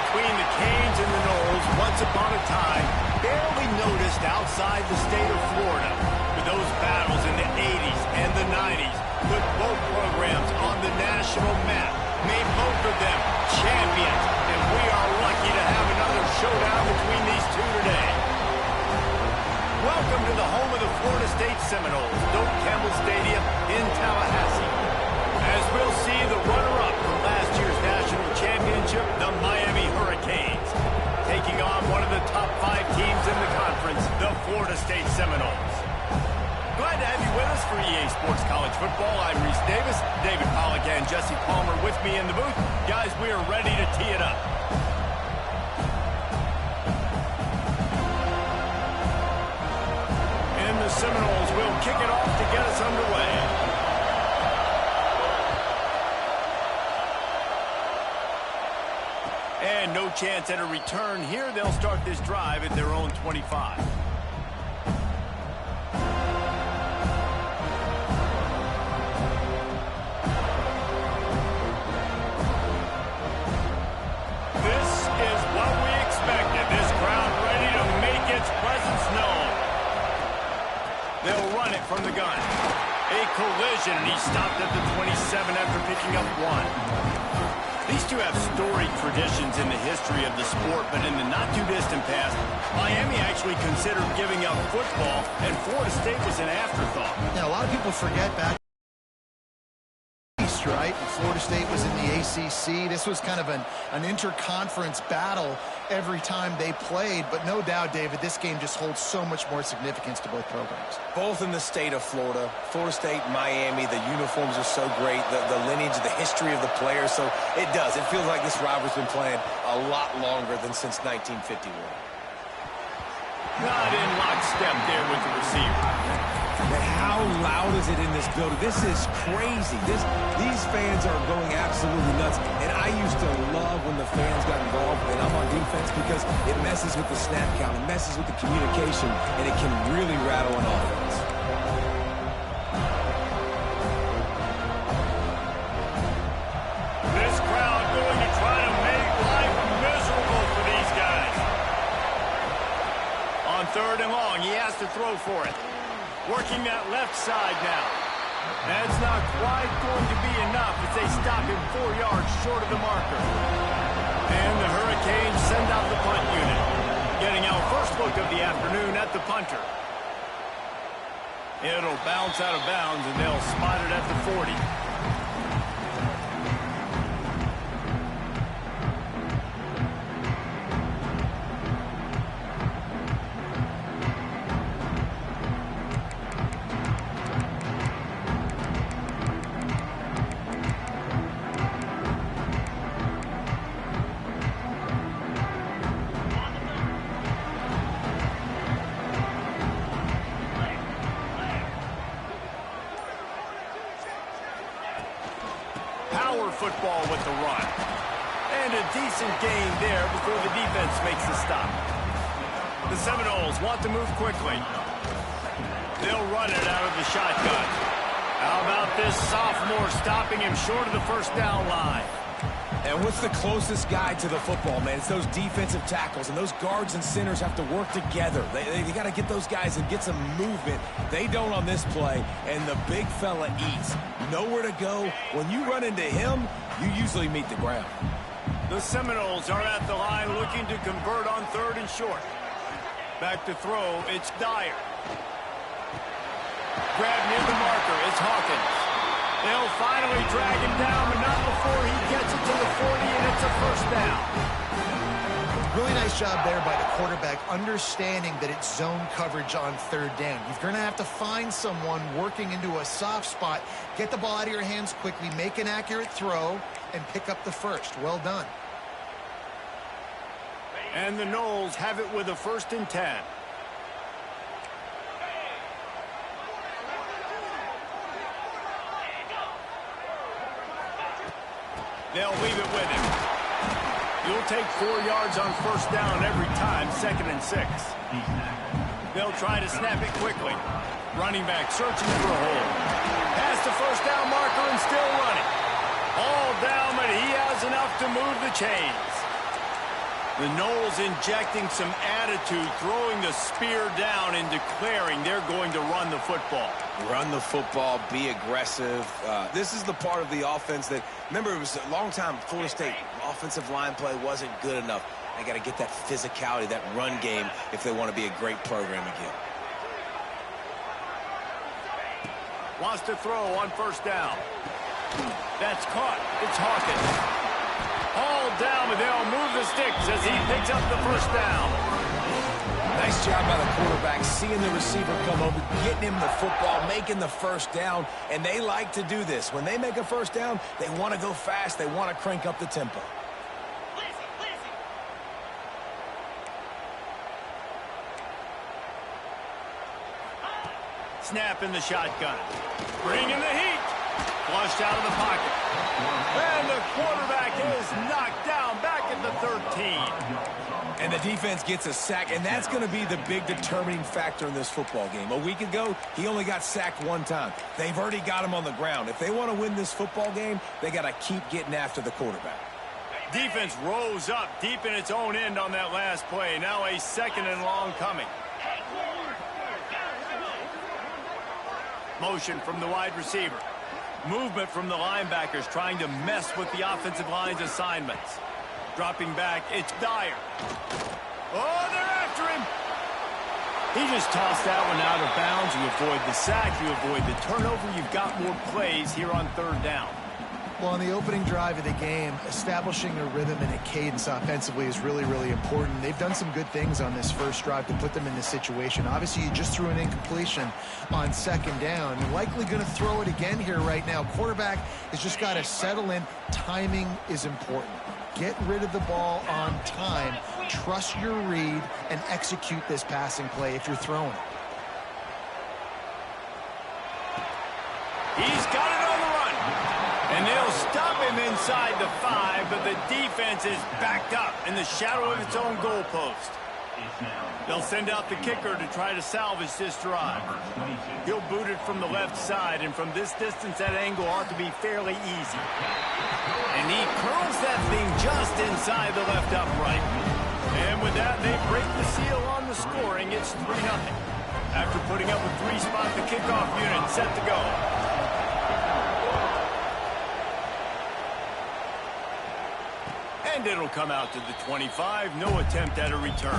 between the Canes and the Noles, once upon a time, barely noticed outside the state of Florida. But those battles in the 80s and the 90s put both programs on the national map, made both of them champions, and we are lucky to have another showdown between these two today. Welcome to the home of the Florida State Seminoles, Doak Campbell Stadium in Tallahassee. As we'll see the runner-up from last year's national championship, the Miami Hurricanes, taking on one of the top 5 teams in the conference, the Florida State Seminoles. Glad to have you with us for EA Sports College Football. I'm Reese Davis, David Pollack and Jesse Palmer with me in the booth. Guys, we are ready to tee it up. And the Seminoles will kick it off to get us underway. And no chance at a return here. They'll start this drive at their own 25. This is what we expected. This crowd ready to make its presence known. They'll run it from the gun. A collision, and he stopped at the 27 after picking up 1. These two have storied traditions in the history of the sport, but in the not-too-distant past, Miami actually considered giving up football, and Florida State was an afterthought. Yeah, a lot of people forget back East, right? Florida State was in the ACC. This was kind of an interconference battle every time they played, but no doubt, David, this game just holds so much more significance to both programs. Both in the state of Florida, Florida State, Miami, the uniforms are so great, the lineage, the history of the players, so it does. It feels like this rivalry's been playing a lot longer than since 1951. Not in lockstep there with the receiver. And how loud is it in this building? This is crazy. These fans are going absolutely nuts. And I used to love when the fans got involved and I'm on defense because it messes with the snap count, it messes with the communication, and it can really rattle an offense. This crowd going to try to make life miserable for these guys. On 3rd and long, he has to throw for it. Working that left side now. That's not quite going to be enough as they stop him 4 yards short of the marker. And the Hurricanes send out the punt unit. Getting our first look of the afternoon at the punter. It'll bounce out of bounds and they'll spot it at the 40. Football with the run. And a decent gain there before the defense makes the stop. The Seminoles want to move quickly. They'll run it out of the shotgun. How about this sophomore stopping him short of the first down line? And what's the closest guy to the football, man? It's those defensive tackles, and those guards and centers have to work together. They got to get those guys and get some movement. They don't on this play, and the big fella eats. Nowhere to go. When you run into him, you usually meet the ground. The Seminoles are at the line looking to convert on 3rd and short. Back to throw, it's Dyer. Grab near the marker, it's Hawkins. They'll finally drag him down, but not before he gets it to the 40, and it's a first down. Really nice job there by the quarterback, understanding that it's zone coverage on 3rd down. You're going to have to find someone working into a soft spot, get the ball out of your hands quickly, make an accurate throw, and pick up the first. Well done. And the Noles have it with a 1st and 10. They'll leave it with him. You'll take 4 yards on 1st down every time, 2nd and 6. They'll try to snap it quickly. Running back searching for a hole. Past the 1st down marker and still running. All down, but he has enough to move the chains. The Noles injecting some attitude, throwing the spear down and declaring they're going to run the football. Run the football, be aggressive. This is the part of the offense that, remember, it was a long time Florida State offensive line play wasn't good enough. They got to get that physicality, that run game, if they want to be a great program again. Wants to throw on first down. That's caught. It's Hawkins. Hauled down, but they'll move the sticks as he picks up the first down. Nice job by the quarterback, seeing the receiver come over, getting him the football, making the first down, and they like to do this. When they make a first down, they want to go fast. They want to crank up the tempo. Snap in the shotgun. Bring in the heat. Flushed out of the pocket. And the quarterback is knocked down back at the 13. And the defense gets a sack, and that's going to be the big determining factor in this football game. A week ago, he only got sacked one time. They've already got him on the ground. If they want to win this football game, they got to keep getting after the quarterback. Defense rose up deep in its own end on that last play. Now a second and long coming. Motion from the wide receiver. Movement from the linebackers trying to mess with the offensive line's assignments. Dropping back, it's Dyer. Oh, they're after him. He just tossed that one out of bounds. You avoid the sack, you avoid the turnover. You've got more plays here on third down. Well, on the opening drive of the game, establishing a rhythm and a cadence offensively is really, really important. They've done some good things on this first drive to put them in this situation. Obviously, you just threw an incompletion on second down. You're likely going to throw it again here right now. Quarterback has just got to settle in. Timing is important. Get rid of the ball on time. Trust your read and execute this passing play if you're throwing it. He's got it on the run. And they'll stop him inside the 5, but the defense is backed up in the shadow of its own goalpost. They'll send out the kicker to try to salvage this drive. He'll boot it from the left side, and from this distance, that angle ought to be fairly easy. And he curls that thing just inside the left upright. And with that, they break the seal on the scoring. It's 3-0. After putting up a 3-spot, the kickoff unit set to go. And it'll come out to the 25. No attempt at a return.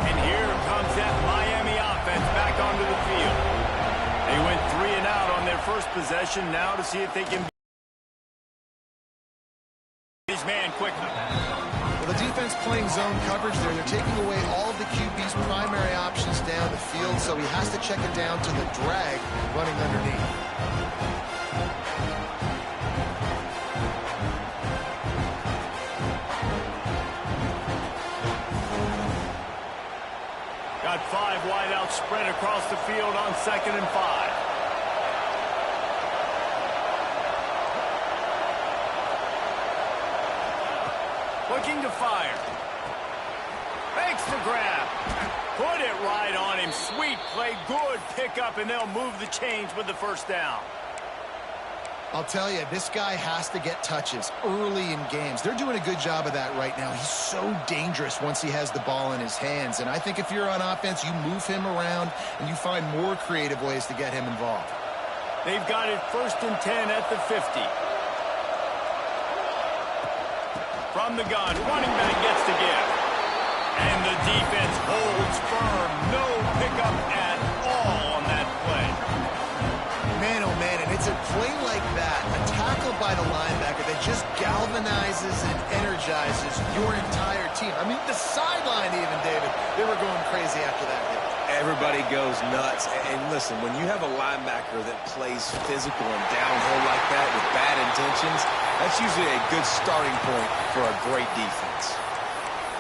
And here comes that Miami offense back onto the field. They went 3 and out on their first possession. Now to see if they can his man quickly. The defense playing zone coverage there. They're taking away all of the QB's primary options down the field, so he has to check it down to the drag running underneath. Got 5 wide out spread across the field on 2nd and 5. Looking to fire. Makes the grab. Put it right on him. Sweet play. Good pickup, and they'll move the chains with the first down. I'll tell you, this guy has to get touches early in games. They're doing a good job of that right now. He's so dangerous once he has the ball in his hands. And I think if you're on offense, you move him around and you find more creative ways to get him involved. They've got it 1st and 10 at the 50. From the gun, running back gets to give. And the defense holds firm. No pickup at all on that play. Man, oh man, and it's a play like that, a tackle by the linebacker that just galvanizes and energizes your entire team. I mean, the sideline even, David, they were going crazy after that hit. Everybody goes nuts. And listen, when you have a linebacker that plays physical and downhill like that with bad intentions, that's usually a good starting point for a great defense.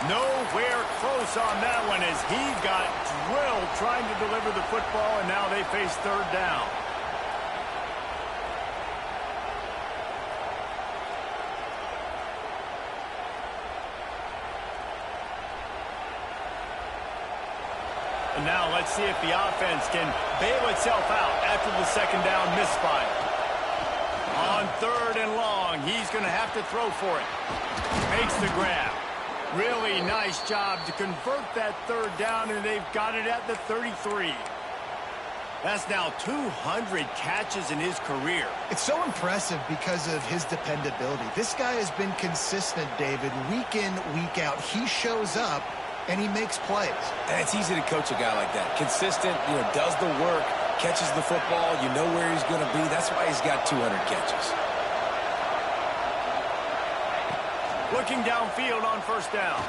Nowhere close on that one as he got drilled trying to deliver the football, and now they face 3rd down. And now let's see if the offense can bail itself out after the second down misfire. On 3rd and long, he's going to have to throw for it. Makes the grab. Really nice job to convert that 3rd down, and they've got it at the 33. That's now 200 catches in his career. It's so impressive because of his dependability. This guy has been consistent, David, week in, week out. He shows up, and he makes plays. And it's easy to coach a guy like that. Consistent, does the work, catches the football, you know where he's going to be. That's why he's got 200 catches. Looking downfield on 1st down.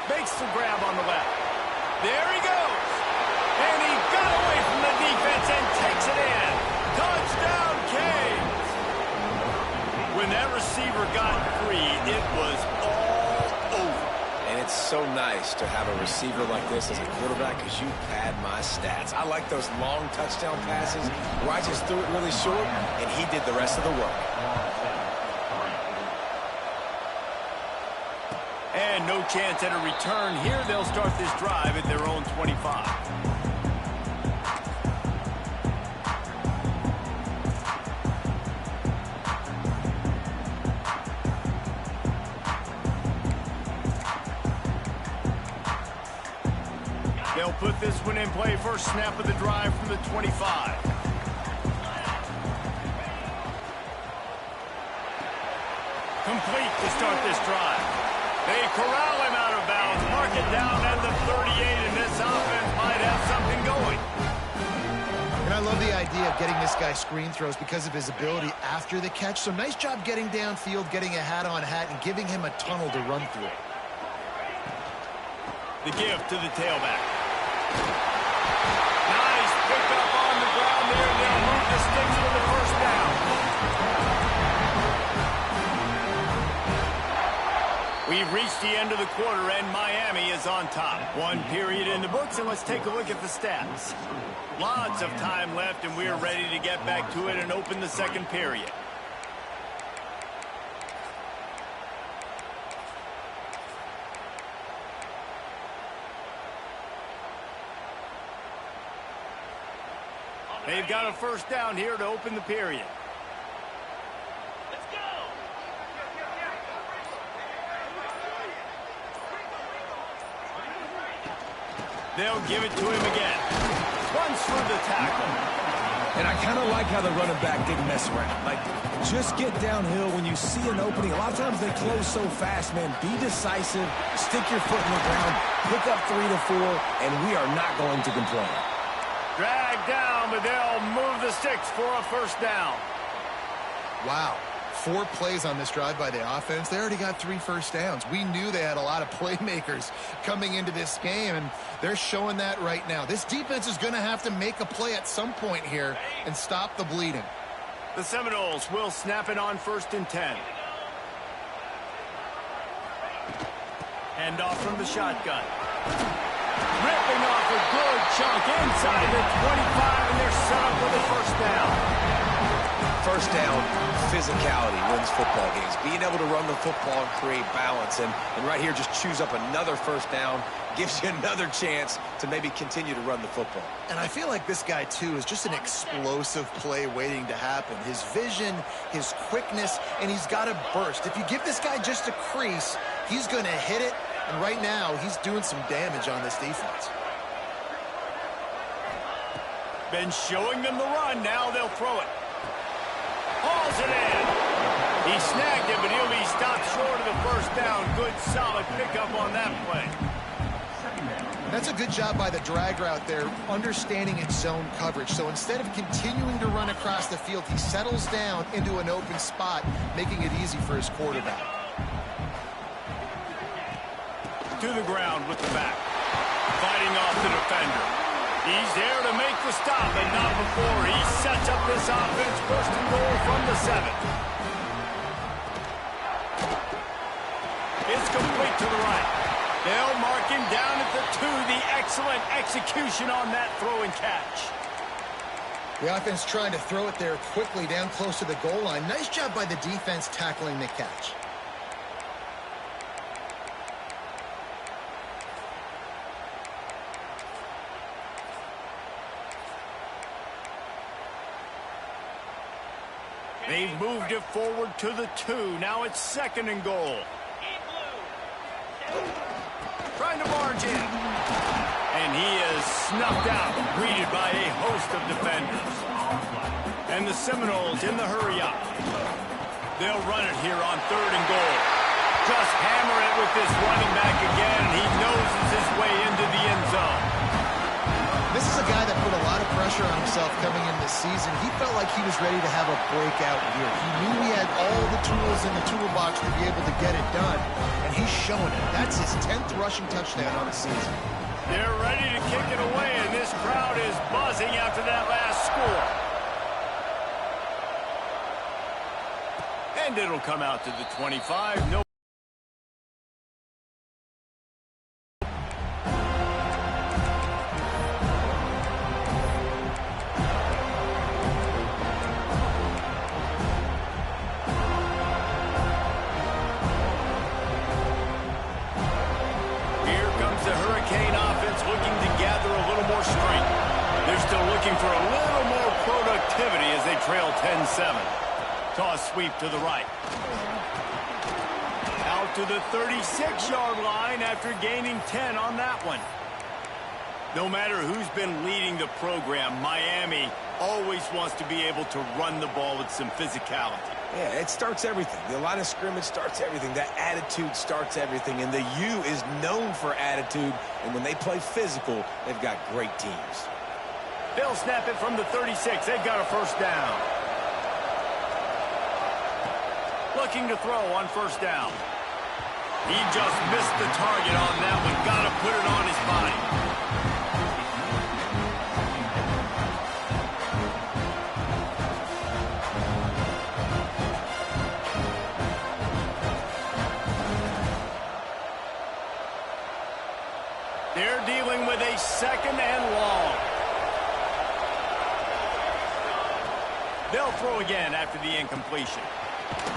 Makes the grab on the left. There he goes. And he got away from the defense and takes it in. Touchdown, Canes. When that receiver got free, it was all over. And it's so nice to have a receiver like this as a quarterback because you pad my stats. I like those long touchdown passes where I just threw it really short, and he did the rest of the work. And no chance at a return here. They'll start this drive at their own 25. They'll put this one in play. First snap of the drive from the 25. Complete to start this drive. They corral him out of bounds, mark it down at the 38, and this offense might have something going. And I love the idea of getting this guy screen throws because of his ability after the catch. So nice job getting downfield, getting a hat-on-hat, and giving him a tunnel to run through. The give to the tailback. Nice pickup on the ground there, and they'll move the sticks for the 1st down. We've reached the end of the quarter, and Miami is on top. 1 period in the books, and let's take a look at the stats. Lots of time left, and we're ready to get back to it and open the 2nd period. They've got a 1st down here to open the period. They'll give it to him again. Runs through the tackle. And I kind of like how the running back didn't mess around. Like, just get downhill when you see an opening. A lot of times they close so fast, man. Be decisive. Stick your foot in the ground. Pick up 3 to 4, and we are not going to complain. Dragged down, but they'll move the sticks for a 1st down. Wow. 4 plays on this drive by the offense. They already got 3 first downs. We knew they had a lot of playmakers coming into this game, and they're showing that right now. This defense is going to have to make a play at some point here and stop the bleeding. The Seminoles will snap it on 1st and 10. Hand off from the shotgun. Ripping off a good chunk inside the 25, and they're set up with a 1st down. 1st down, physicality wins football games. Being able to run the football and create balance. And right here, just choose up another 1st down. Gives you another chance to maybe continue to run the football. And I feel like this guy, too, is just an explosive play waiting to happen. His vision, his quickness, and he's got a burst. If you give this guy just a crease, he's going to hit it. And right now, he's doing some damage on this defense. Been showing them the run. Now they'll throw it. Hauls it in. He snagged it, but he'll be stopped short of the 1st down. Good, solid pickup on that play. That's a good job by the drag route there, understanding its zone coverage. So instead of continuing to run across the field, he settles down into an open spot, making it easy for his quarterback. To the ground with the back. Fighting off the defender. He's there to make the stop, but not before he sets up this offense. 1st and goal from the 7. It's complete to the right. They'll mark him down at the 2. The excellent execution on that throw and catch. The offense trying to throw it there quickly down close to the goal line. Nice job by the defense tackling the catch. They've moved it forward to the 2. Now it's 2nd and goal. Trying to barge in. And he is snuffed out, greeted by a host of defenders. And the Seminoles in the hurry-up. They'll run it here on 3rd and goal. Just hammer it with this running back again. He noses his way into the end zone. This is a guy that put a lot of pressure on himself coming in this season. He felt like he was ready to have a breakout year. He knew he had all the tools in the toolbox to be able to get it done, and he's showing it. That's his 10th rushing touchdown on the season. They're ready to kick it away, and this crowd is buzzing after that last score. And it'll come out to the 25. No. For a little more productivity as they trail 10-7. Toss sweep to the right. Out to the 36-yard line after gaining 10 on that one. No matter who's been leading the program, Miami always wants to be able to run the ball with some physicality. Yeah, it starts everything. The line of scrimmage starts everything. That attitude starts everything. And the U is known for attitude. And when they play physical, they've got great teams. They'll snap it from the 36. They've got a 1st down. Looking to throw on 1st down. He just missed the target on that one. Got to put it on his body. They're dealing with a 2nd and long. They'll throw again after the incompletion.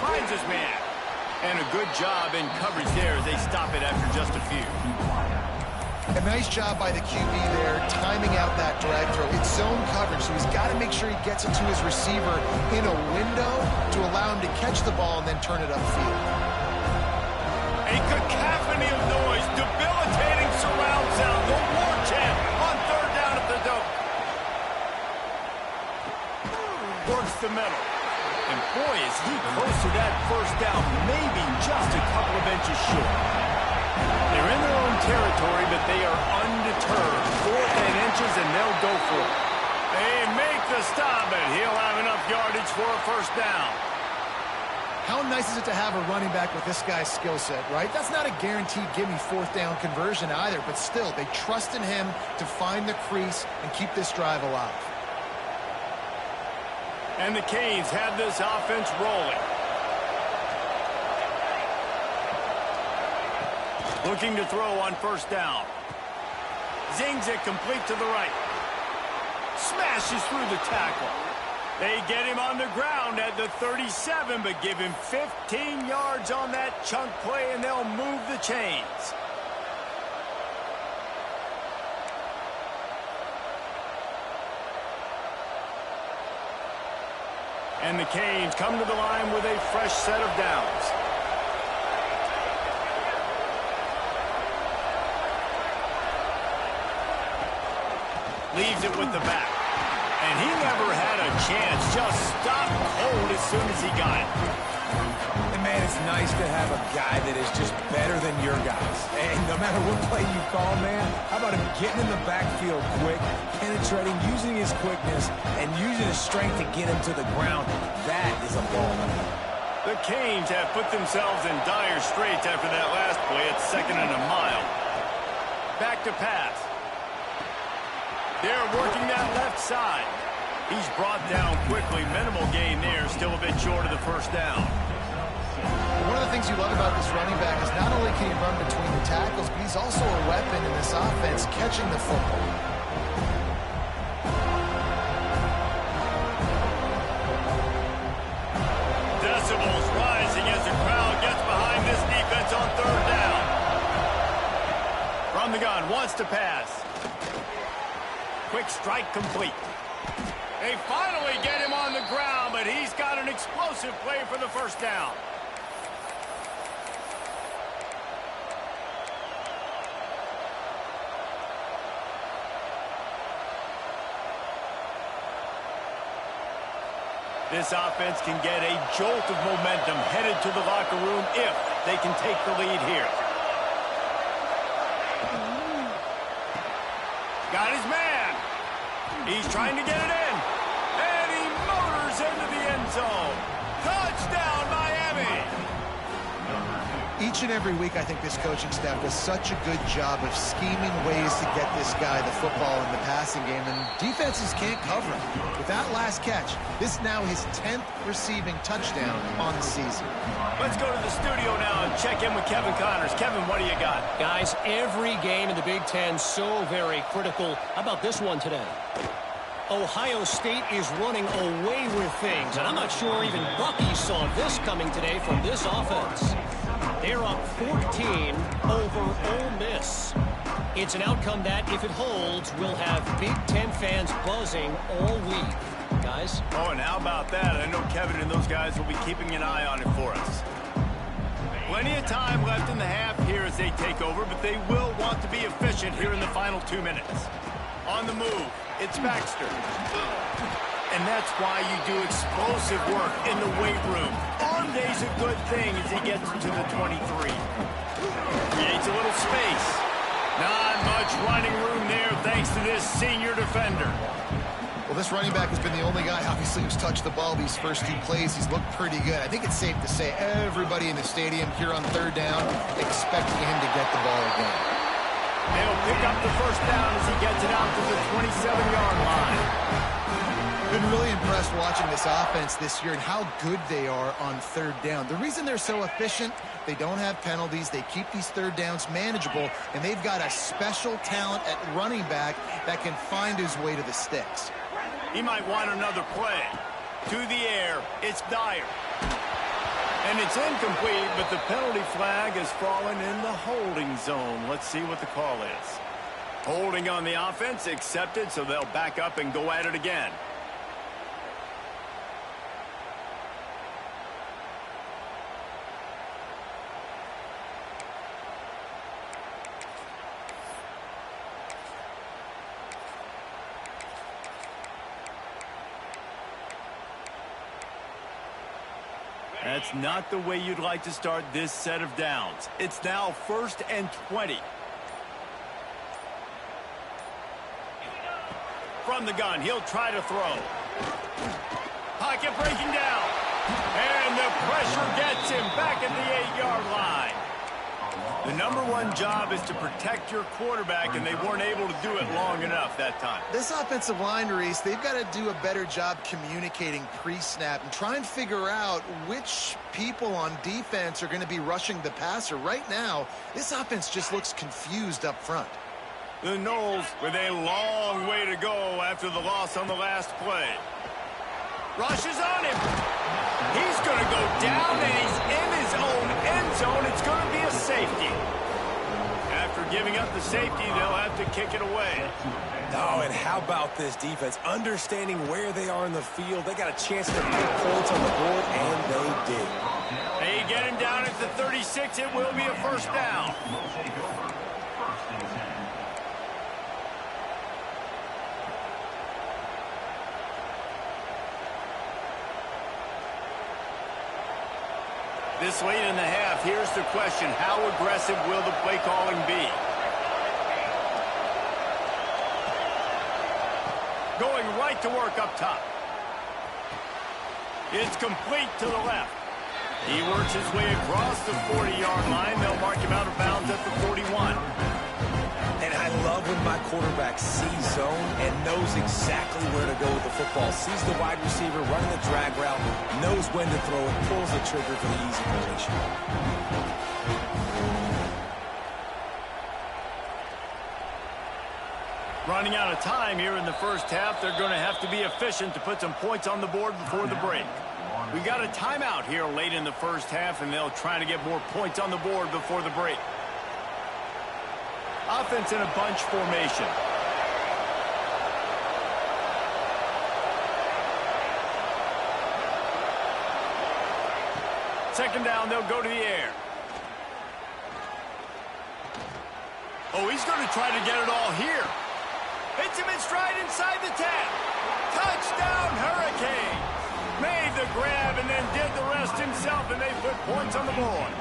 Finds his man. And a good job in coverage there as they stop it after just a few. A nice job by the QB there, timing out that drag throw. It's zone coverage, so he's got to make sure he gets it to his receiver in a window to allow him to catch the ball and then turn it upfield. A cacophony of noise, debilitating surround sound, the war chant on 3rd down at the dope. Works the middle. And boy, is he close to that 1st down, maybe just a couple of inches short. They're in their own territory, but they are undeterred. 4th and inches, and they'll go for it. They make the stop, and he'll have enough yardage for a 1st down. How nice is it to have a running back with this guy's skill set, right? That's not a guaranteed give-me 4th down conversion either, but still, they trust in him to find the crease and keep this drive alive. And the Canes have this offense rolling. Looking to throw on 1st down. Zings it complete to the right. Smashes through the tackle. They get him on the ground at the 37, but give him 15 yards on that chunk play, and they'll move the chains. And the Canes come to the line with a fresh set of downs. Leaves it with the back. And he never had a chance. Just stopped cold as soon as he got it. And man, it's nice to have a guy that is just better than your guys. And no matter what play you call, man, how about him getting in the backfield quick, penetrating, using his quickness, and using his strength to get him to the ground. That is a ball. The Canes have put themselves in dire straits after that last play at 2nd and a mile. Back to pass. They're working that left side. He's brought down quickly. Minimal gain there. Still a bit short of the 1st down. One of the things you love about this running back is not only can he run between the tackles, but he's also a weapon in this offense catching the football. Decibels rising as the crowd gets behind this defense on 3rd down. From the gun, wants to pass. Quick strike complete. They finally get him on the ground, but he's got an explosive play for the first down. This offense can get a jolt of momentum headed to the locker room if they can take the lead here. Got his man. He's trying to get it in. And he motors into the end zone. Touchdown, Miami. Each and every week, I think this coaching staff does such a good job of scheming ways to get this guy the football in the passing game, and defenses can't cover him. With that last catch, this is now his 10th receiving touchdown on the season. Let's go to the studio now and check in with Kevin Connors. Kevin, what do you got? Guys, every game in the Big Ten so very critical. How about this one today? Ohio State is running away with things, and I'm not sure even Bucky saw this coming today from this offense. They're up 14 over Ole Miss. It's an outcome that, if it holds, will have Big Ten fans buzzing all week. Guys? Oh, and how about that? I know Kevin and those guys will be keeping an eye on it for us. Plenty of time left in the half here as they take over, but they will want to be efficient here in the final 2 minutes. On the move, it's Baxter. And that's why you do explosive work in the weight room. Arm day's a good thing as he gets to the 23. Creates a little space. Not much running room there thanks to this senior defender. Well, this running back has been the only guy, obviously, who's touched the ball these first 2 plays. He's looked pretty good. I think it's safe to say everybody in the stadium here on third down expecting him to get the ball again. They'll pick up the first down as he gets it out to the 27-yard line. Been really impressed watching this offense this year and how good they are on third down. The reason they're so efficient, they don't have penalties, they keep these third downs manageable, and they've got a special talent at running back that can find his way to the sticks. He might want another play. To the air, it's Dyer. And it's incomplete, but the penalty flag has fallen in the holding zone. Let's see what the call is. Holding on the offense, accepted, so they'll back up and go at it again. That's not the way you'd like to start this set of downs. It's now 1st and 20. From the gun, he'll try to throw. Pocket breaking down. And the pressure gets him back at the 8-yard line. The #1 job is to protect your quarterback, and they weren't able to do it long enough that time. This offensive line, Reese, they've got to do a better job communicating pre-snap and try and figure out which people on defense are going to be rushing the passer. Right now, this offense just looks confused up front. The Noles with a long way to go after the loss on the last play. Rushes on him. He's going to go down, and he's in his own end zone. It's going to be a safety. After giving up the safety, they'll have to kick it away. Oh, and how about this defense? Understanding where they are in the field. They got a chance to put points on the board, and they did. They get him down at the 36. It will be a first down. This late in the half, here's the question. How aggressive will the play calling be? Going right to work up top. It's complete to the left. He works his way across the 40-yard line. They'll mark him out of bounds at the 41. And I love when my quarterback sees zone and knows exactly where to go with the football. Sees the wide receiver running the drag route, knows when to throw it, pulls the trigger for the easy completion. Running out of time here in the first half. They're going to have to be efficient to put some points on the board before the break. We got a timeout here late in the first half, and they'll try to get more points on the board before the break. Offense in a bunch formation. Second down, they'll go to the air. Oh, he's going to try to get it all here. Hits him in stride inside the 10. Touchdown, Hurricanes. Made the grab and then did the rest himself, and they put points on the board.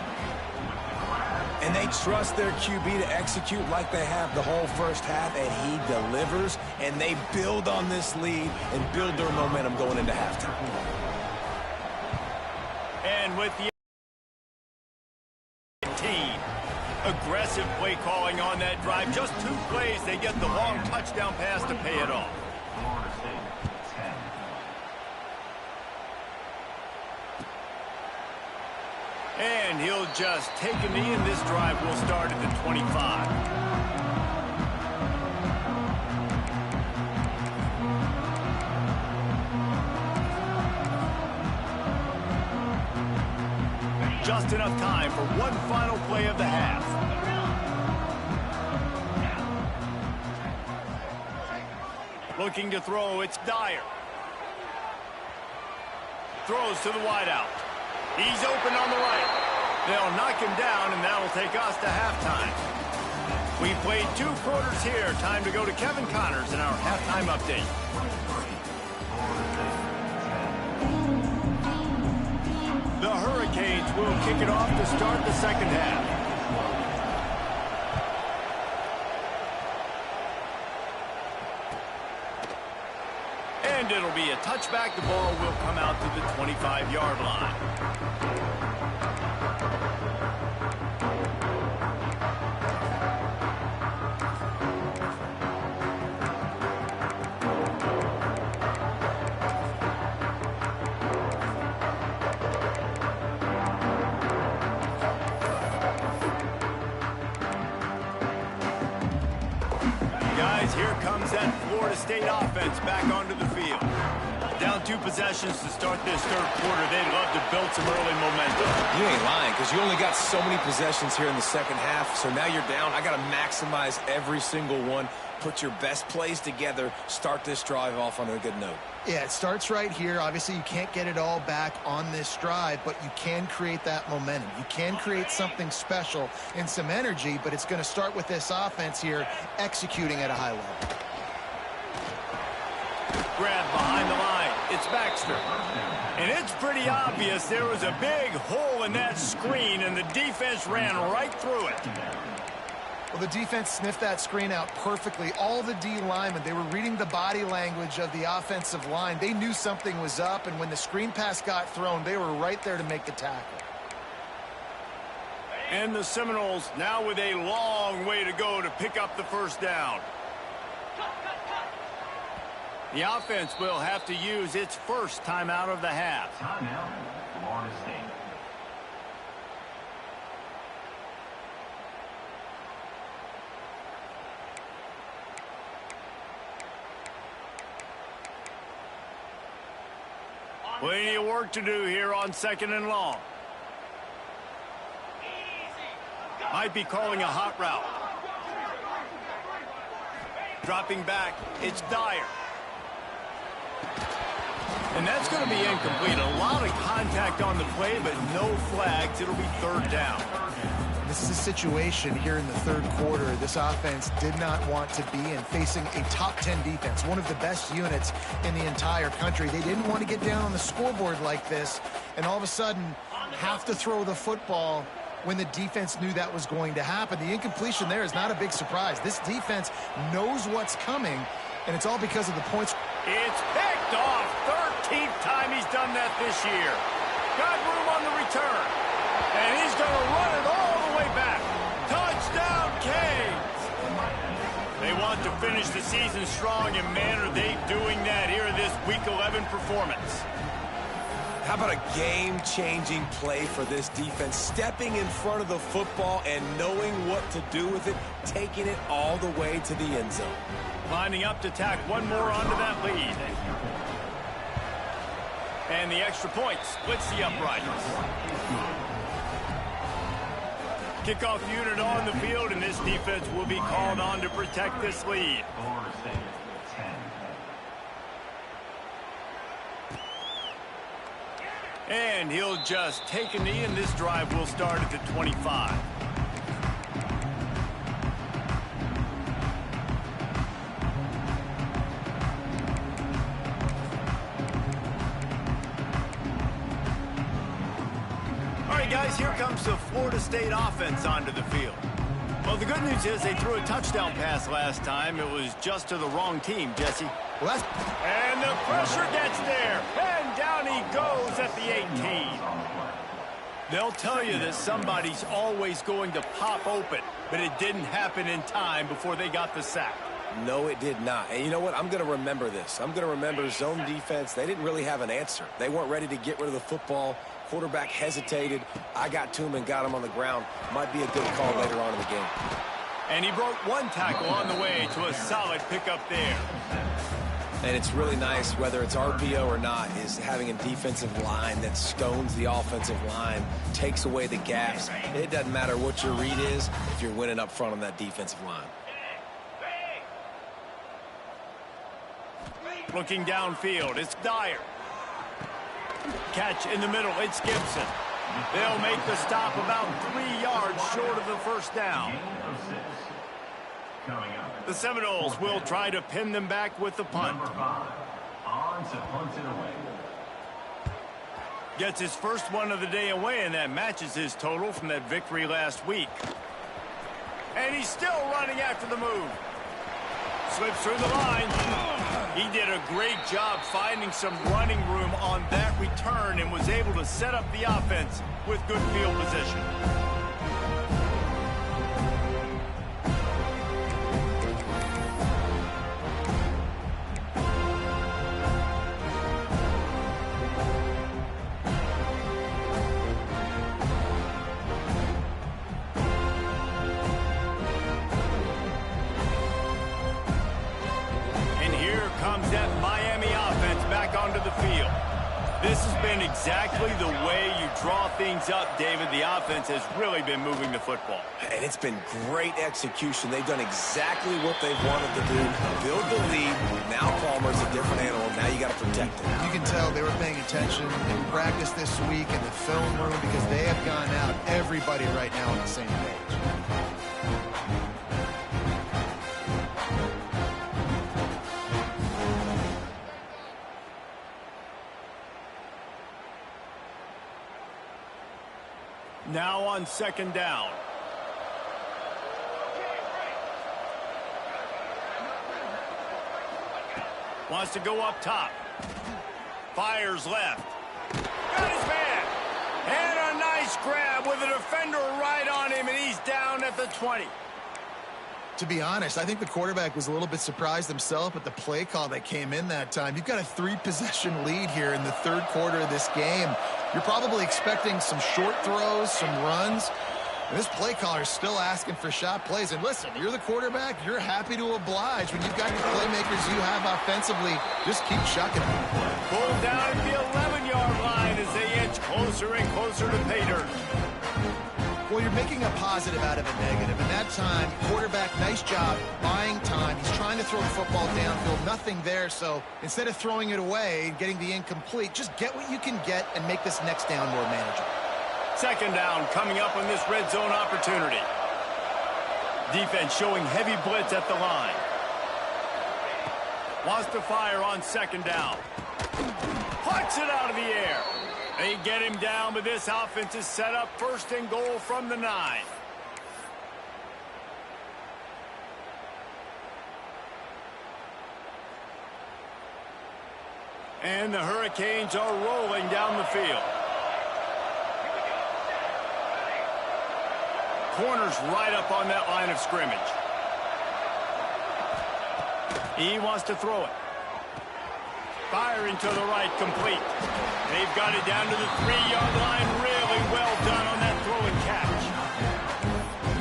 And they trust their QB to execute like they have the whole first half, and he delivers, and they build on this lead and build their momentum going into halftime. And with the team, aggressive play calling on that drive. Just 2 plays, they get the long touchdown pass to pay it off. And he'll just take a knee, and this drive will start at the 25. Just enough time for one final play of the half. Looking to throw, it's Dyer. Throws to the wideout. He's open on the right. They'll knock him down, and that'll take us to halftime. We played 2 quarters here. Time to go to Kevin Connors in our halftime update. The Hurricanes will kick it off to start the second half. And it'll be a touchback. The ball will come out to the 25-yard line. Guys, here comes that Florida State offense back onto the field. Down 2 possessions to start this third quarter. They'd love to build some early momentum. You ain't lying, because you only got so many possessions here in the second half, so now you're down. I got to maximize every single one. Put your best plays together. Start this drive off on a good note. Yeah, it starts right here. Obviously, you can't get it all back on this drive, but you can create that momentum. You can create something special and some energy, but it's going to start with this offense here executing at a high level. Grab behind the line. It's Baxter. And it's pretty obvious there was a big hole in that screen, and the defense ran right through it. Well, the defense sniffed that screen out perfectly. All the D linemen, they were reading the body language of the offensive line. They knew something was up, and when the screen pass got thrown, they were right there to make the tackle. And the Seminoles now with a long way to go to pick up the first down. The offense will have to use its first timeout of the half. Timeout, Florida State. Plenty of work to do here on 2nd and long. Might be calling a hot route. Dropping back, it's Dyer. And that's going to be incomplete. A lot of contact on the play, but no flags. It'll be 3rd down. This is a situation here in the third quarter this offense did not want to be in, facing a top 10 defense, one of the best units in the entire country. They didn't want to get down on the scoreboard like this and all of a sudden have to throw the football when the defense knew that was going to happen. The incompletion there is not a big surprise. This defense knows what's coming, and it's all because of the points. It's picked off. 13th time he's done that this year. Got room on the return. And he's going to run it all the way back. Touchdown, Canes. They want to finish the season strong, and man, are they doing that here in this Week 11 performance. How about a game-changing play for this defense? Stepping in front of the football and knowing what to do with it, taking it all the way to the end zone. Lining up to tack one more onto that lead. And the extra point splits the uprights. Kickoff unit on the field, and this defense will be called on to protect this lead. And he'll just take a knee, and this drive will start at the 25. All right, guys, here comes the Florida State offense onto the field. Well, the good news is they threw a touchdown pass last time. It was just to the wrong team, Jesse. Well, and the pressure gets there. And down he goes at the 18. They'll tell you that somebody's always going to pop open, but it didn't happen in time before they got the sack. No, it did not. And you know what? I'm going to remember this. I'm going to remember zone defense. They didn't really have an answer. They weren't ready to get rid of the football. Quarterback hesitated. I got to him and got him on the ground. Might be a good call later on in the game. And he broke one tackle on the way to a solid pickup there. And it's really nice, whether it's RPO or not, is having a defensive line that stones the offensive line, takes away the gaps. It doesn't matter what your read is if you're winning up front on that defensive line. Looking downfield, it's Dyer. Catch in the middle, it's Gibson. They'll make the stop about 3 yards short of the first down. The Seminoles will try to pin them back with the punt. Gets his first one of the day away, and that matches his total from that victory last week. And he's still running after the move. Slips through the line. He did a great job finding some running room on that return and was able to set up the offense with good field position. This has been exactly the way you draw things up, David. The offense has really been moving the football. And it's been great execution. They've done exactly what they've wanted to do. Build the lead. Now Palmer's a different animal. Now you got to protect it. You can tell they were paying attention in practice this week in the film room because they have gone out, everybody right now on the same page. Now on second down. Wants to go up top. Fires left. Got his man. And a nice grab with a defender right on him, and he's down at the 20. To be honest, I think the quarterback was a little bit surprised himself at the play call that came in that time. You've got a 3-possession lead here in the third quarter of this game. You're probably expecting some short throws, some runs. And this play caller is still asking for shot plays. And listen, you're the quarterback. You're happy to oblige. When you've got your playmakers you have offensively, just keep chucking them. Pulled down at the 11-yard line as they inch closer and closer to pay dirt. Well, you're making a positive out of a negative. And that time, quarterback, nice job buying time. He's trying to throw the football downfield. Nothing there. So instead of throwing it away and getting the incomplete, just get what you can get and make this next down more manageable. Second down coming up on this red zone opportunity. Defense showing heavy blitz at the line. Wants to fire on second down. Plucks it out of the air. They get him down, but this offense is set up first and goal from the 9. And the Hurricanes are rolling down the field. Corners right up on that line of scrimmage. He wants to throw it. Firing to the right, complete. They've got it down to the 3-yard line. Really well done on that throw and catch.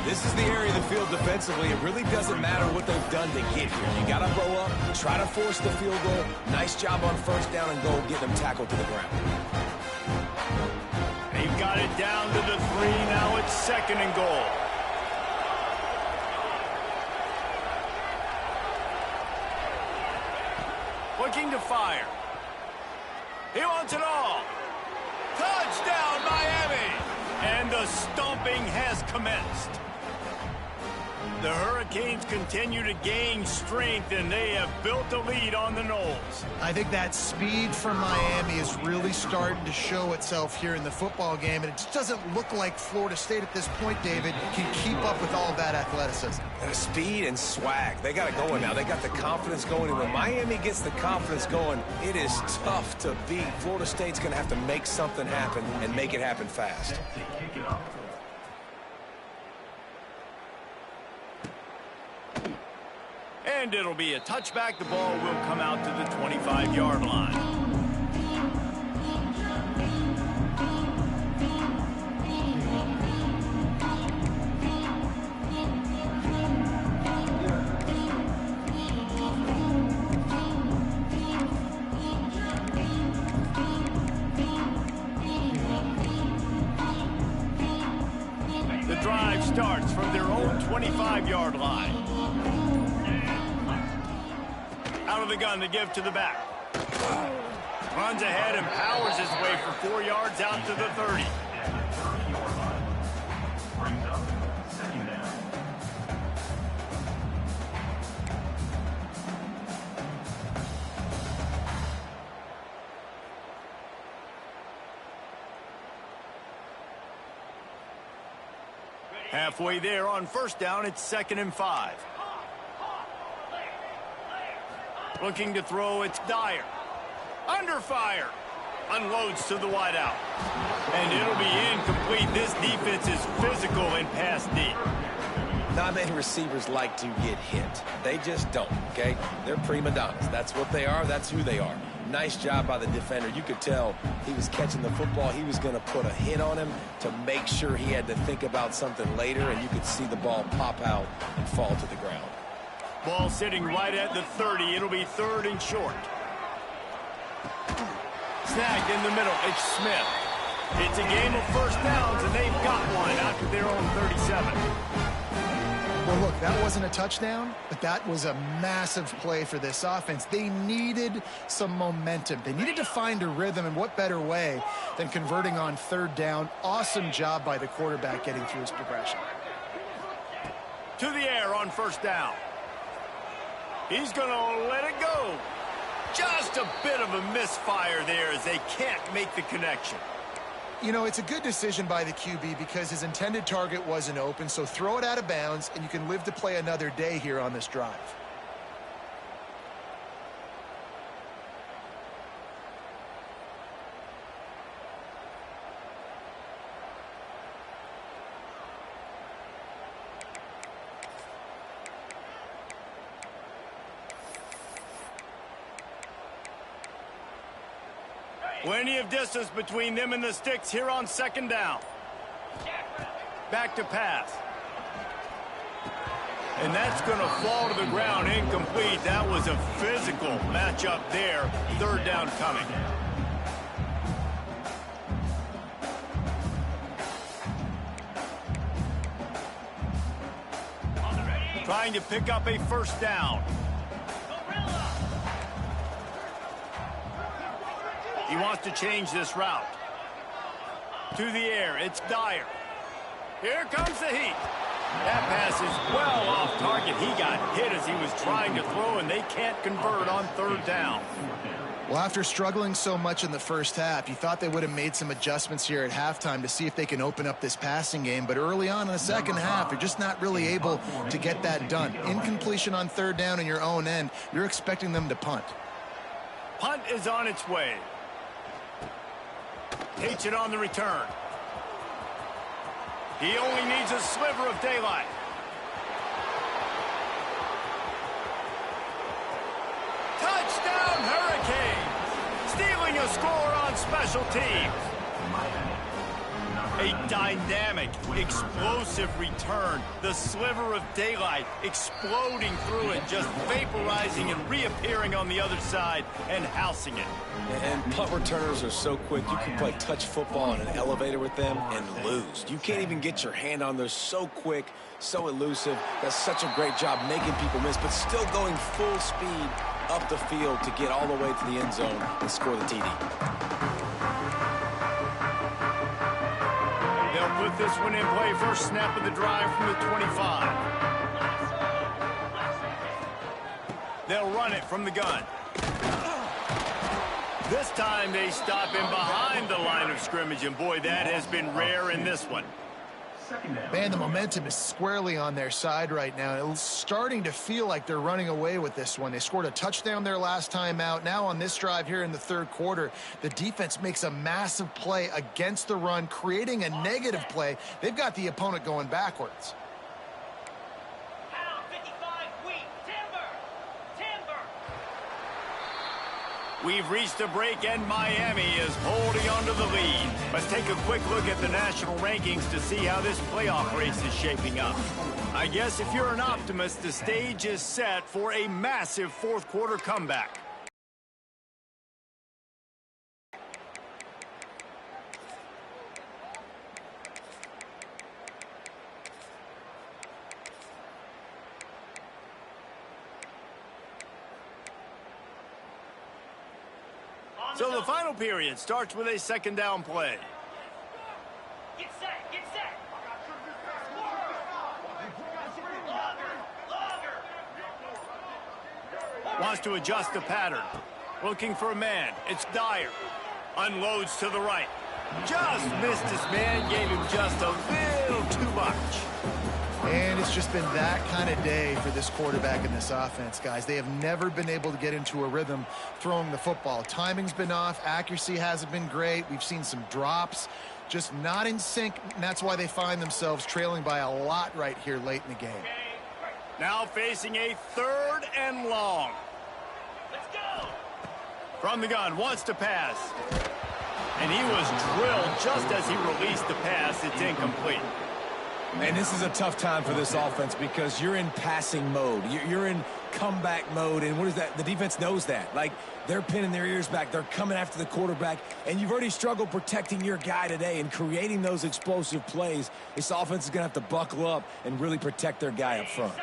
This is the area of the field defensively. It really doesn't matter what they've done to get here. You got to blow up, try to force the field goal. Nice job on first down and goal, getting them tackled to the ground. They've got it down to the 3. Now it's second and goal. Looking to fire. He wants it all. Touchdown, Miami! And the stomping has commenced. The Hurricanes continue to gain strength, and they have built a lead on the Noles. I think that speed from Miami is really starting to show itself here in the football game, and it just doesn't look like Florida State at this point, David, can keep up with all of that athleticism. Speed and swag. They got it going now. They got the confidence going, and when Miami gets the confidence going, it is tough to beat. Florida State's going to have to make something happen and make it happen fast. And it'll be a touchback. The ball will come out to the 25-yard line. The drive starts from their own 25-yard line. Out of the gun to give to the back. Runs ahead and powers his way for 4 yards out to the 30. Halfway there on first down, it's 2nd and 5. Looking to throw, it's Dyer. Under fire. Unloads to the wideout. And it'll be incomplete. This defense is physical and pass deep. Not many receivers like to get hit. They just don't, okay? They're prima donnas. That's what they are. That's who they are. Nice job by the defender. You could tell he was catching the football. He was going to put a hit on him to make sure he had to think about something later, and you could see the ball pop out and fall to the ground. Ball sitting right at the 30. It'll be 3rd and short. Snagged in the middle. It's Smith. It's a game of first downs, and they've got one out to their own 37. Well, look, that wasn't a touchdown, but that was a massive play for this offense. They needed some momentum. They needed to find a rhythm, and what better way than converting on 3rd down. Awesome job by the quarterback getting through his progression. To the air on first down. He's going to let it go. Just a bit of a misfire there as they can't make the connection. You know, it's a good decision by the QB because his intended target wasn't open, so throw it out of bounds, and you can live to play another day here on this drive. Plenty of distance between them and the sticks here on 2nd down. Back to pass. And that's going to fall to the ground incomplete. That was a physical matchup there. 3rd down coming. Trying to pick up a first down. He wants to change this route. To the air, it's Dyer. Here comes the heat. That pass is well off target. He got hit as he was trying to throw, and they can't convert on 3rd down. Well, after struggling so much in the first half, you thought they would have made some adjustments here at halftime to see if they can open up this passing game. But early on in the second half, you're just not really able to get that done. Incompletion on 3rd down in your own end, you're expecting them to punt. Punt is on its way. Takes it on the return. He only needs a sliver of daylight. Touchdown, Hurricanes! Stealing a score on special teams. A dynamic, explosive return. The sliver of daylight exploding through it, just vaporizing and reappearing on the other side and housing it. And punt returners are so quick. You can play touch football in an elevator with them and lose. You can't even get your hand on. They're so quick, so elusive. Does such a great job making people miss, but still going full speed up the field to get all the way to the end zone and score the TD. with this one in play. First snap of the drive from the 25. They'll run it from the gun. This time they stop him behind the line of scrimmage, and boy, that has been rare in this one. Man, the momentum is squarely on their side right now. It's starting to feel like they're running away with this one. They scored a touchdown their last time out. Now on this drive here in the third quarter, the defense makes a massive play against the run, creating a negative play. They've got the opponent going backwards. We've reached a break, and Miami is holding on to the lead. Let's take a quick look at the national rankings to see how this playoff race is shaping up. I guess if you're an optimist, the stage is set for a massive fourth quarter comeback. So the final period starts with a second down play. Get set, get set. Wants to adjust the pattern. Looking for a man. It's Dyer. Unloads to the right. Just missed his man. Gave him just a little too much. And it's just been that kind of day for this quarterback and this offense, guys. They have never been able to get into a rhythm throwing the football. Timing's been off. Accuracy hasn't been great. We've seen some drops. Just not in sync, and that's why they find themselves trailing by a lot right here late in the game. Now facing a third and long. Let's go. From the gun, wants to pass. And he was drilled just as he released the pass. It's incomplete. And this is a tough time for this offense because you're in passing mode. You're in comeback mode, and what is that? The defense knows that. Like, they're pinning their ears back. They're coming after the quarterback, and you've already struggled protecting your guy today and creating those explosive plays. This offense is going to have to buckle up and really protect their guy up front.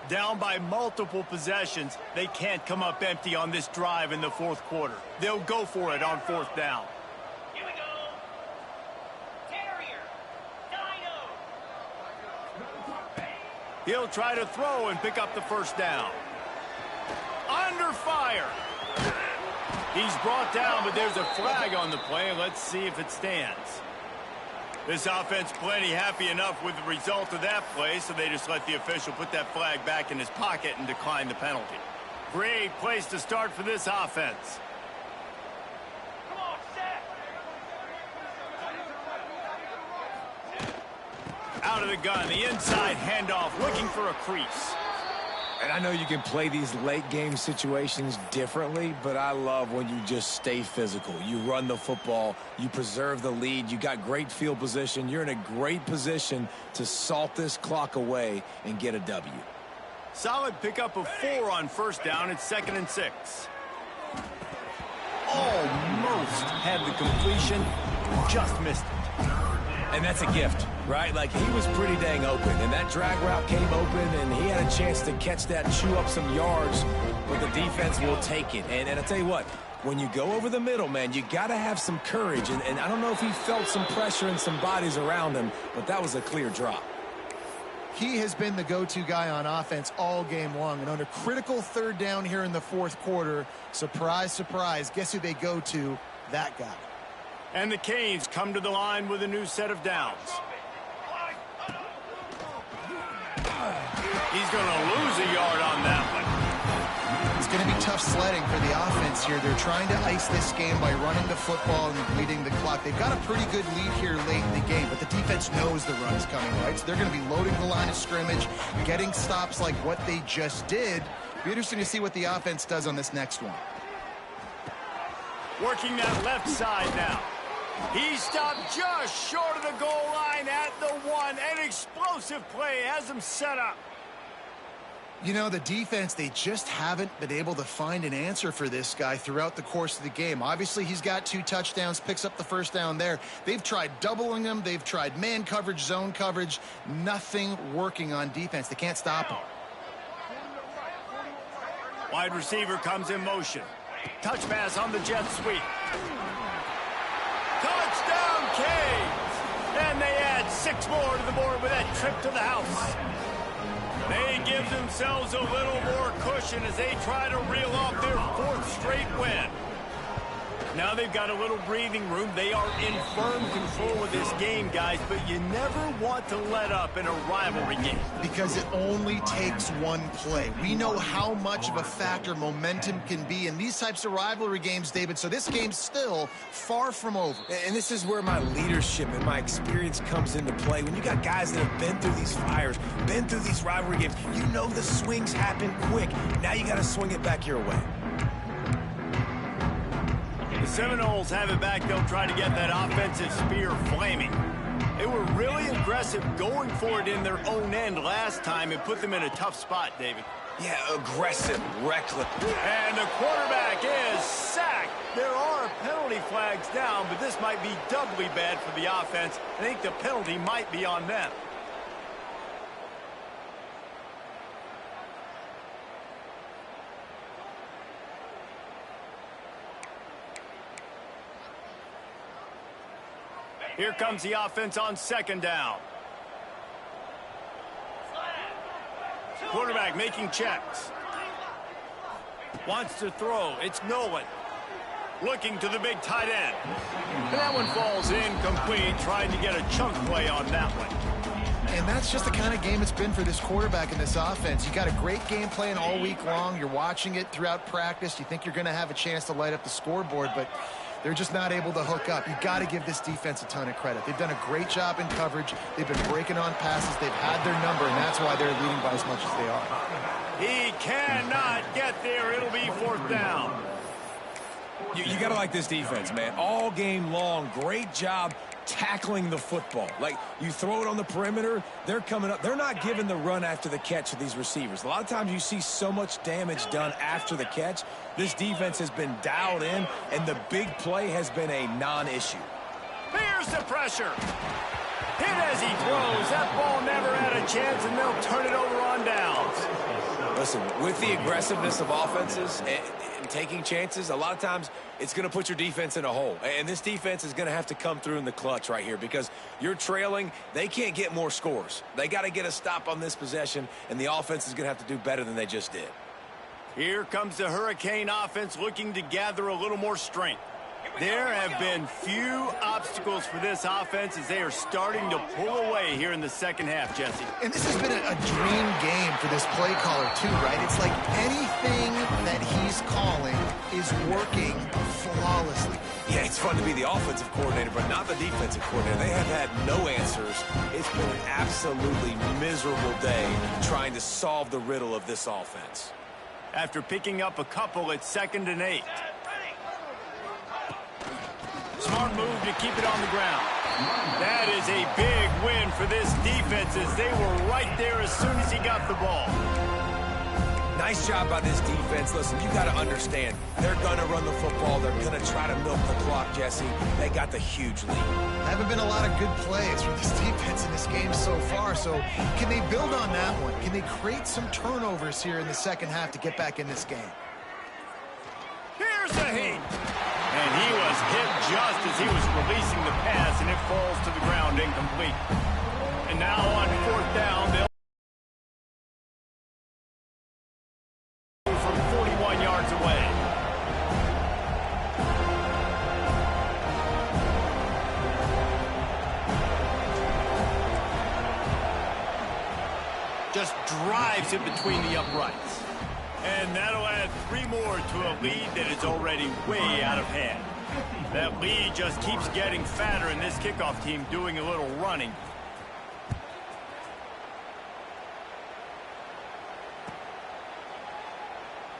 Down by multiple possessions, they can't come up empty on this drive in the fourth quarter. They'll go for it on fourth down. Here we go. Terrier. Dino. He'll try to throw and pick up the first down. Under fire. He's brought down, but there's a flag on the play. Let's see if it stands. This offense plenty happy enough with the result of that play, so they just let the official put that flag back in his pocket and decline the penalty. Great place to start for this offense. Come on, set. Out of the gun, the inside handoff, looking for a crease. And I know you can play these late game situations differently, but I love when you just stay physical. You run the football, you preserve the lead, you got great field position. You're in a great position to salt this clock away and get a W. Solid pickup of 4 on first down. It's 2nd and 6. Almost had the completion, just missed it. And that's a gift, right? Like, he was pretty dang open, and that drag route came open, and he had a chance to catch that and chew up some yards, but the defense will take it. And I tell you what, when you go over the middle, man, you got to have some courage, and I don't know if he felt some pressure and some bodies around him, but that was a clear drop. He has been the go-to guy on offense all game long, and under critical third down here in the fourth quarter, surprise, surprise, guess who they go to? That guy. And the Canes come to the line with a new set of downs. He's going to lose a yard on that one. It's going to be tough sledding for the offense here. They're trying to ice this game by running the football and bleeding the clock. They've got a pretty good lead here late in the game, but the defense knows the run's coming, right? So they're going to be loading the line of scrimmage, getting stops like what they just did. Be interesting to see what the offense does on this next one. Working that left side now. He stopped just short of the goal line at the 1. An explosive play has him set up. You know, the defense, they just haven't been able to find an answer for this guy throughout the course of the game. Obviously, he's got 2 touchdowns, picks up the first down there. They've tried doubling him. They've tried man coverage, zone coverage. Nothing working on defense. They can't stop him. Wide receiver comes in motion. Touch pass on the jet sweep. Touchdown, Canes! And they add 6 more to the board with that trip to the house. They give themselves a little more cushion as they try to reel off their 4th straight win. Now they've got a little breathing room. They are in firm control of this game, guys, but you never want to let up in a rivalry game. Because it only takes one play. We know how much of a factor momentum can be in these types of rivalry games, David, so this game's still far from over. And this is where my leadership and my experience comes into play. When you got guys that have been through these fires, been through these rivalry games, you know the swings happen quick. Now you got to swing it back your way. The Seminoles have it back. They'll try to get that offensive spear flaming. They were really aggressive going for it in their own end last time and put them in a tough spot, David. Yeah, aggressive, reckless. And the quarterback is sacked. There are penalty flags down, but this might be doubly bad for the offense. I think the penalty might be on them. Here comes the offense on 2nd down. Quarterback making checks. Wants to throw. It's Nolan. Looking to the big tight end. And that one falls incomplete, trying to get a chunk play on that one. And that's just the kind of game it's been for this quarterback in this offense. You got a great game plan all week long. You're watching it throughout practice. You think you're going to have a chance to light up the scoreboard, but they're just not able to hook up. You've got to give this defense a ton of credit. They've done a great job in coverage. They've been breaking on passes. They've had their number, and that's why they're leading by as much as they are. He cannot get there. It'll be 4th down. You got to like this defense, man. All game long, great job tackling the football. Like, you throw it on the perimeter, they're coming up. They're not giving the run after the catch to these receivers. A lot of times you see so much damage done after the catch. This defense has been dialed in, and the big play has been a non-issue. Here's the pressure. Hit as he throws. That ball never had a chance, and they'll turn it over on downs. Listen, with the aggressiveness of offenses and taking chances, a lot of times it's going to put your defense in a hole. And this defense is going to have to come through in the clutch right here because you're trailing. They can't get more scores. They got to get a stop on this possession, and the offense is going to have to do better than they just did. Here comes the Hurricane offense looking to gather a little more strength. There have been few obstacles for this offense as they are starting to pull away here in the 2nd half, Jesse. And this has been a dream game for this play caller, too, right? It's like anything that he's calling is working flawlessly. Yeah, it's fun to be the offensive coordinator, but not the defensive coordinator. They have had no answers. It's been an absolutely miserable day trying to solve the riddle of this offense. After picking up a couple, it's 2nd and 8. Smart move to keep it on the ground. That is a big win for this defense as they were right there as soon as he got the ball. Nice job by this defense. Listen, you got to understand, they're going to run the football. They're going to try to milk the clock, Jesse. They got the huge lead. Haven't been a lot of good plays from this defense in this game so far, so can they build on that one? Can they create some turnovers here in the 2nd half to get back in this game? Here's a hit. And he was hit just as he was releasing the pass, and it falls to the ground incomplete. And now on 4th down, they'll from 41 yards away. Just drives it between the uprights. And that'll add 3 more to a lead that is already way out of hand. That lead just keeps getting fatter, and this kickoff team doing a little running.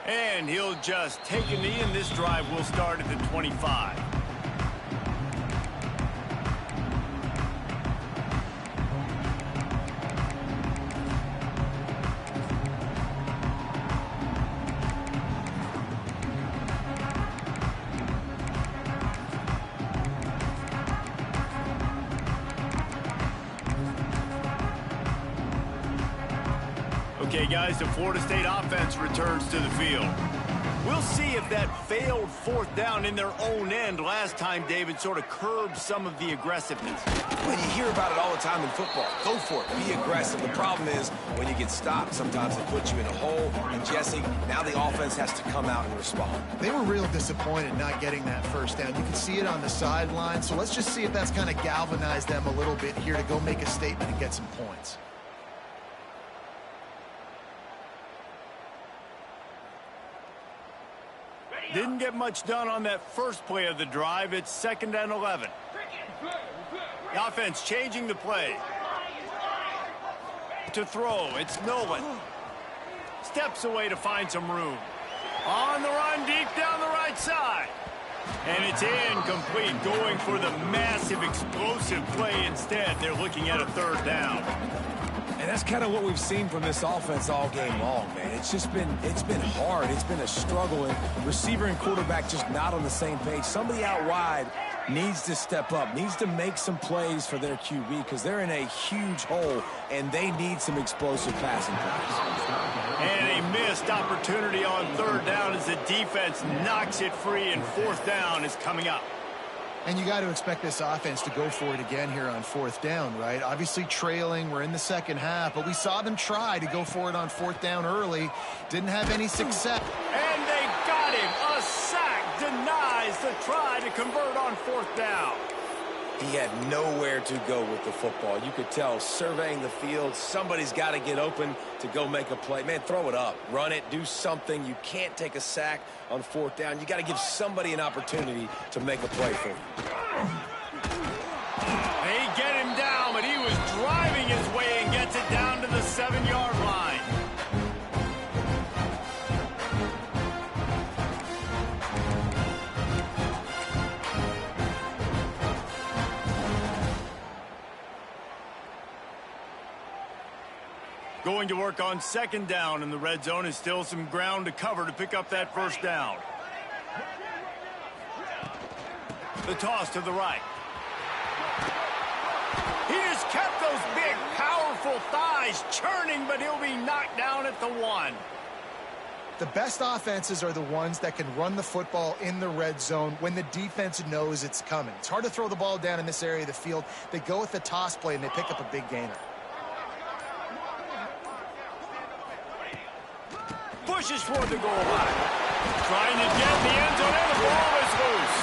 And he'll just take a knee, and this drive will start at the 25. Okay, guys, the Florida State offense returns to the field. We'll see if that failed fourth down in their own end last time, David, sort of curbed some of the aggressiveness. When you hear about it all the time in football, go for it, be aggressive. The problem is when you get stopped, sometimes it puts you in a hole. And Jesse, now the offense has to come out and respond. They were real disappointed not getting that first down. You can see it on the sideline. So let's just see if that's kind of galvanized them a little bit here to go make a statement and get some points. Didn't get much done on that first play of the drive. It's 2nd and 11. The offense changing the play. To throw, it's Nolan. Steps away to find some room. On the run, deep down the right side. And it's incomplete, going for the massive explosive play instead. They're looking at a 3rd down. And that's kind of what we've seen from this offense all game long, man. It's been hard. It's been a struggle, and receiver and quarterback just not on the same page. Somebody out wide needs to step up, needs to make some plays for their QB because they're in a huge hole, and they need some explosive passing plays. And a missed opportunity on 3rd down as the defense knocks it free, and 4th down is coming up. And you got to expect this offense to go for it again here on 4th down, right? Obviously trailing, we're in the second half, but we saw them try to go for it on 4th down early. Didn't have any success. And they got him. A sack denies the try to convert on 4th down. He had nowhere to go with the football. You could tell surveying the field, somebody's got to get open to go make a play. Man, throw it up, run it, do something. You can't take a sack on 4th down. You got to give somebody an opportunity to make a play for you. They get him down, but he was driving his way and gets it down to the 7-yard line. Going to work on 2nd down in the red zone is still some ground to cover to pick up that 1st down. The toss to the right. He has kept those big, powerful thighs churning, but he'll be knocked down at the 1. The best offenses are the ones that can run the football in the red zone when the defense knows it's coming. It's hard to throw the ball down in this area of the field. They go with the toss play, and they pick up a big gainer. Pushes for the goal line. Trying to get the end zone, and the ball is loose.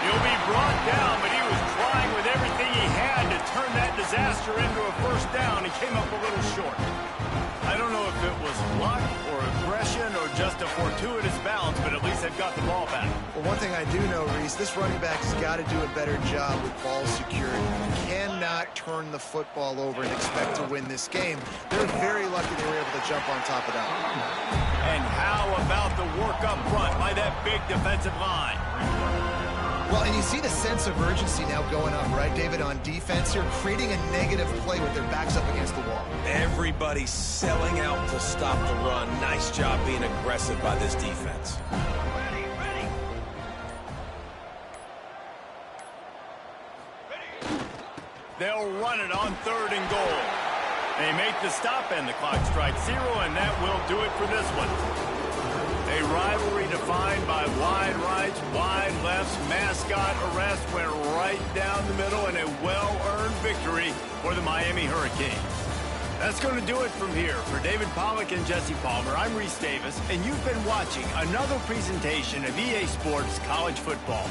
He'll be brought down, but he was trying with everything he had to turn that disaster into a 1st down. He came up a little short. I don't know if it was luck or aggression or just a fortuitous bounce, but at least they've got the ball back. Well, one thing I do know, Reese, this running back has got to do a better job with ball security. You cannot turn the football over and expect to win this game. They're very lucky they were able to jump on top of that. And how about the work up front by that big defensive line? Well, and you see the sense of urgency now going up, right, David, on defense here, creating a negative play with their backs up against the wall. Everybody's selling out to stop the run. Nice job being aggressive by this defense. They'll run it on 3rd and goal. They make the stop, and the clock strikes 0, and that will do it for this one. A rivalry defined by wide rights, wide lefts, mascot arrest went right down the middle, and a well-earned victory for the Miami Hurricanes. That's going to do it from here. For David Pollack and Jesse Palmer, I'm Reese Davis, and you've been watching another presentation of EA Sports College Football.